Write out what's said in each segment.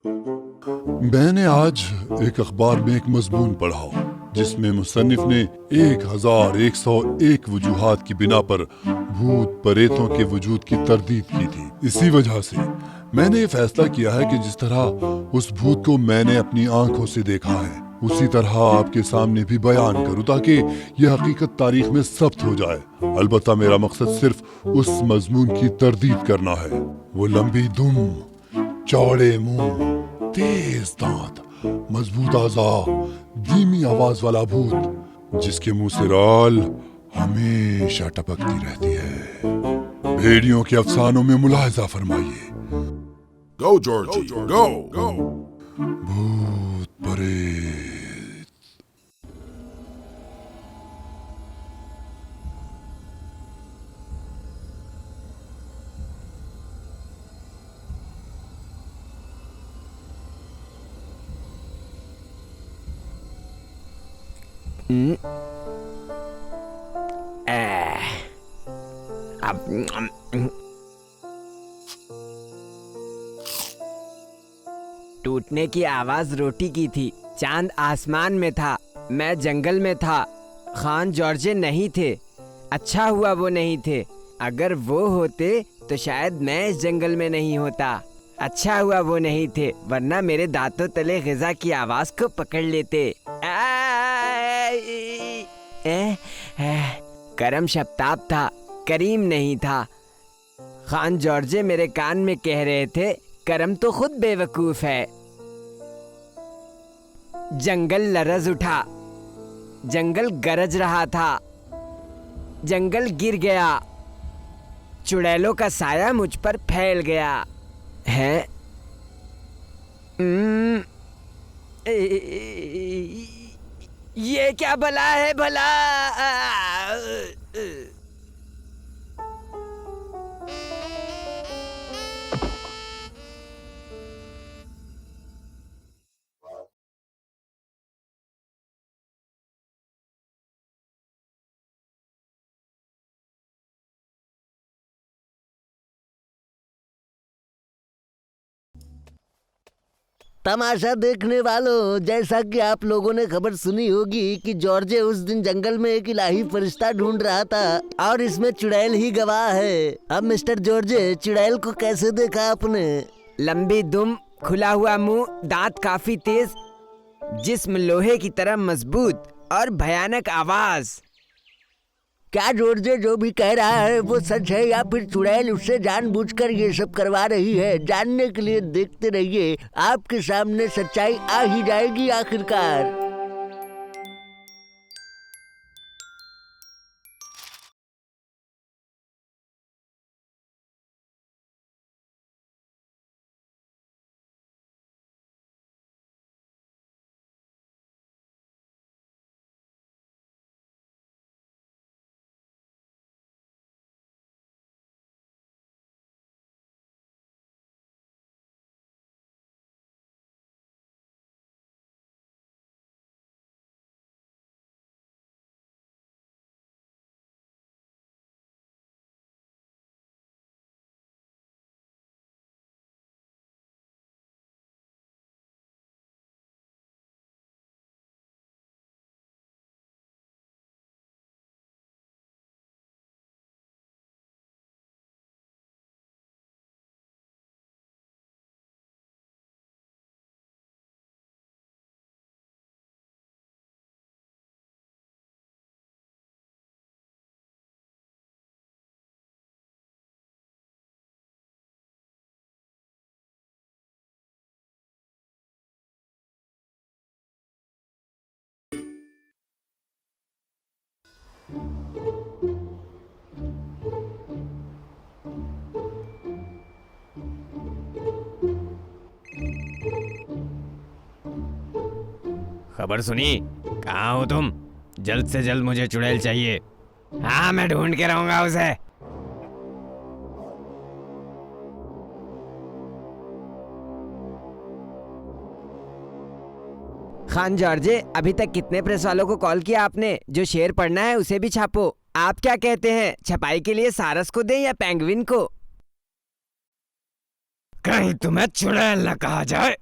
मैंने आज एक अखबार में एक मजमून पढ़ा जिसमें मुसन्निफ ने 1101 वजूहात की बिना पर भूत प्रेतों के वजूद की तरदीद की थी। इसी वजह से मैंने ये फैसला किया है कि जिस तरह उस भूत को मैंने अपनी आंखों से देखा है उसी तरह आपके सामने भी बयान करूं ताकि यह हकीकत तारीख में सब्त हो जाए। अलबत्ता मेरा मकसद सिर्फ उस मजमून की तरदीद करना है। वो लंबी दुम, चौड़े मुंह, तेज दांत, मजबूत आज़ा, धीमी आवाज वाला भूत जिसके मुंह से राल हमेशा टपकती रहती है। भेड़ियों के अफसानों में मुलाहिजा फरमाइए। Go, Georgie, go! भूत प्रेत। टूटने की आवाज रोटी की थी। चांद आसमान में था, मैं जंगल में था। खान जॉर्जे नहीं थे। अच्छा हुआ वो नहीं थे। अगर वो होते तो शायद मैं इस जंगल में नहीं होता। अच्छा हुआ वो नहीं थे, वरना मेरे दांतों तले ग़िज़ा की आवाज को पकड़ लेते। करम शब्ताब था, करीम नहीं था। खान जॉर्जे मेरे कान में कह रहे थे, करम तो खुद बेवकूफ है। जंगल लरज उठा, जंगल गरज रहा था, जंगल गिर गया, चुड़ैलों का साया मुझ पर फैल गया है। ये क्या भला है भला। तमाशा देखने वालों, जैसा कि आप लोगों ने खबर सुनी होगी कि जॉर्जे उस दिन जंगल में एक इलाही फरिश्ता ढूंढ रहा था और इसमें चुड़ैल ही गवाह है। अब मिस्टर जॉर्जे, चुड़ैल को कैसे देखा आपने? लंबी दुम, खुला हुआ मुंह, दांत काफी तेज, जिस्म लोहे की तरह मजबूत और भयानक आवाज। क्या जॉर्जे जो भी कह रहा है वो सच है या फिर चुड़ैल उससे जानबूझकर ये सब करवा रही है? जानने के लिए देखते रहिए, आपके सामने सच्चाई आ ही जाएगी आखिरकार। खबर सुनी? कहाँ हो तुम? जल्द से जल्द मुझे चुड़ैल चाहिए। हाँ, मैं ढूंढ के रहूंगा उसे। खान जॉर्जे, अभी तक कितने प्रेस वालों को कॉल किया आपने? जो शेर पढ़ना है उसे भी छापो। आप क्या कहते हैं, छपाई के लिए सारस को दें या पेंगुइन को? कहीं तुम्हें चुड़ैल न कहा जाए।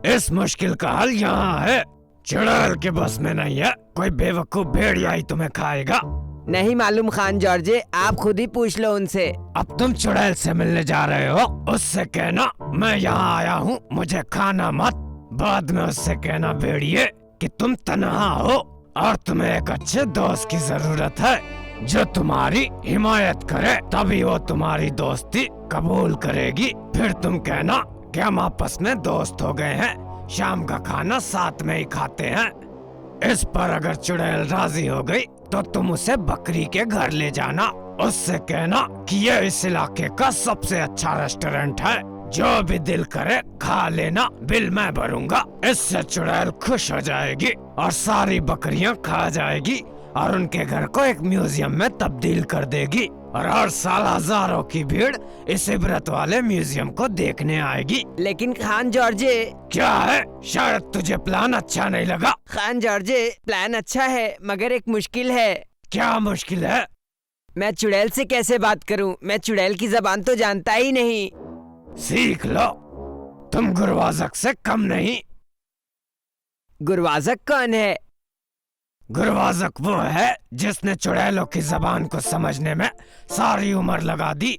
इस मुश्किल का हल यहाँ है। चुड़ैल के बस में नहीं है, कोई बेवकूफ भेड़िया ही तुम्हें खाएगा। नहीं मालूम खान जॉर्जे, आप खुद ही पूछ लो उनसे। अब तुम चुड़ैल से मिलने जा रहे हो, उससे कहना मैं यहाँ आया हूँ, मुझे खाना मत। बाद में उससे कहना भेड़िए कि तुम तन्हा हो और तुम्हें एक अच्छे दोस्त की जरूरत है जो तुम्हारी हिमायत करे, तभी वो तुम्हारी दोस्ती कबूल करेगी। फिर तुम कहना कि हम आपस में दोस्त हो गए हैं, शाम का खाना साथ में ही खाते हैं। इस पर अगर चुड़ैल राजी हो गई तो तुम उसे बकरी के घर ले जाना। उससे कहना कि ये इस इलाके का सबसे अच्छा रेस्टोरेंट है, जो भी दिल करे खा लेना, बिल मैं भरूंगा। इससे चुड़ैल खुश हो जाएगी और सारी बकरियां खा जाएगी और उनके घर को एक म्यूजियम में तब्दील कर देगी और हर साल हजारों की भीड़ इस इबरत वाले म्यूजियम को देखने आएगी। लेकिन खान जॉर्जे। क्या है? शायद तुझे प्लान अच्छा नहीं लगा। खान जॉर्जे, प्लान अच्छा है मगर एक मुश्किल है। क्या मुश्किल है? मैं चुड़ैल से कैसे बात करूं? मैं चुड़ैल की जबान तो जानता ही नहीं। सीख लो, तुम गुरवाजक से कम नहीं। गुरवाजक कौन है? गुरवाजक वो है जिसने चुड़ैलों की जबान को समझने में सारी उम्र लगा दी।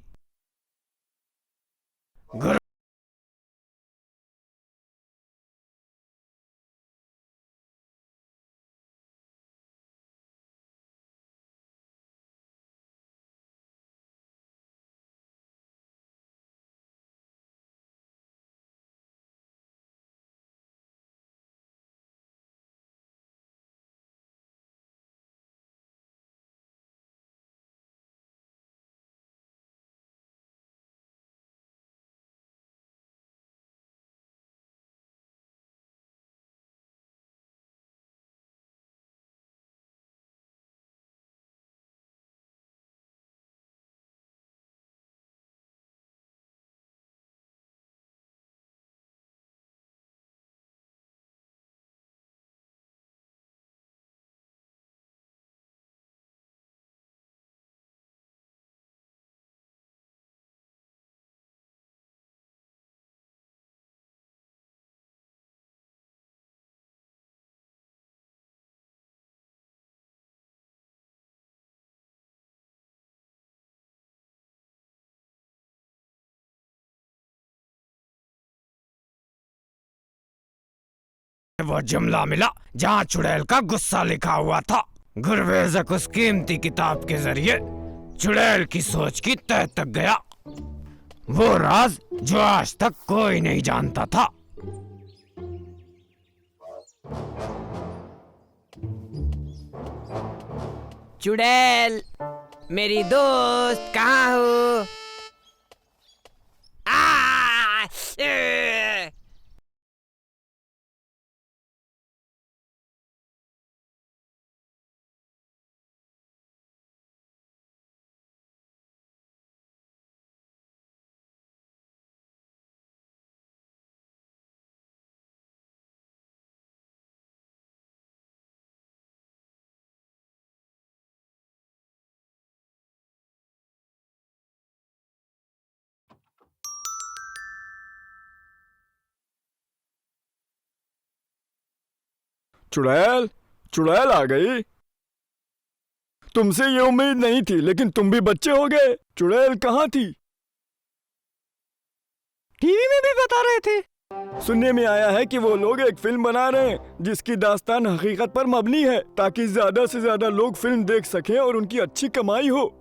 वो जुमला मिला जहाँ चुड़ैल का गुस्सा लिखा हुआ था। गुरवेजक उस कीमती किताब के जरिए चुड़ैल की सोच की तह तक गया, वो राज जो आज तक कोई नहीं जानता था। चुड़ैल, मेरी दोस्त कहाँ हो? आ! ए! चुड़ैल, चुड़ैल आ गई। तुमसे ये उम्मीद नहीं थी, लेकिन तुम भी बच्चे हो गए। चुड़ैल कहाँ थी? टीवी में भी बता रहे थे। सुनने में आया है कि वो लोग एक फिल्म बना रहे हैं जिसकी दास्तान हकीकत पर मबनी है, ताकि ज्यादा से ज्यादा लोग फिल्म देख सकें और उनकी अच्छी कमाई हो।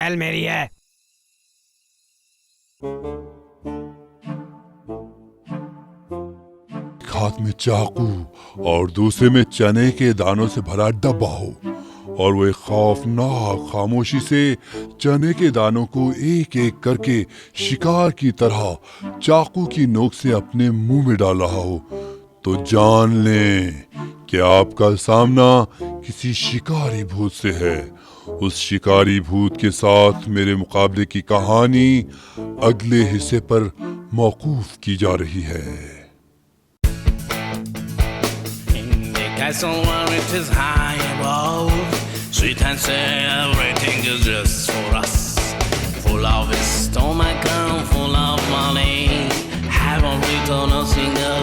एल मेरी है। हाथ में चाकू और दूसरे में चने के दानों से भरा डब्बा हो और वो एक खौफनाक खामोशी से चने के दानों को एक एक करके शिकार की तरह चाकू की नोक से अपने मुंह में डाल रहा हो, तो जान लें कि आपका सामना किसी शिकारी भूत से है। उस शिकारी भूत के साथ मेरे मुकाबले की कहानी अगले हिस्से पर मौकूफ की जा रही है। Castle where it is high above, sweet and say everything is just for us. Full of his stomach and full of money, haven't written a single